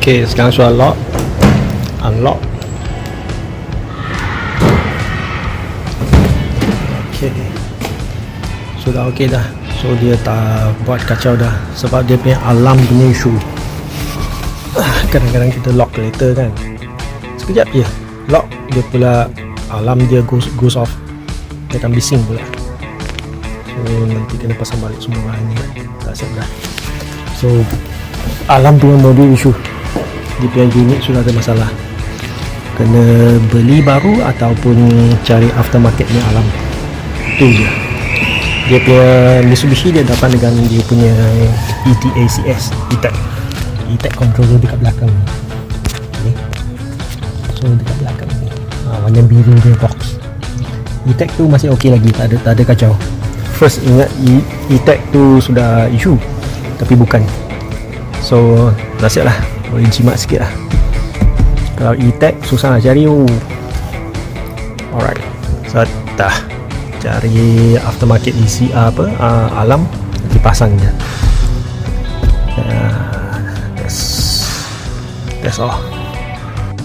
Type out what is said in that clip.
Ok, sekarang sudah lock, unlock. Ok, sudah ok dah. So dia tak buat kacau dah, sebab dia punya alarm punya isu. Kadang-kadang kita lock kereta kan, sekejap je lock, dia pula alarm dia goes off, dia akan bising pula. So nanti kena pasang balik semua ni, tak siap dah. So alarm punya modul isu, dia punya unit sudah ada masalah, kena beli baru ataupun cari aftermarket punya alarm. Itu je. Dia punya Mitsubishi dia dapat dengan dia punya etacs, etacs controller dekat belakang ni. Okay. So dekat belakang ni warna biru dia box. Etacs tu masih ok lagi, tak ada kacau. First ingat etacs tu sudah isu, tapi bukan. So nasib lah, boleh jimat sikit lah. Kalau etacs susah nak cari. Alright, so dah cari aftermarket isi alarm, dipasang je. That's all.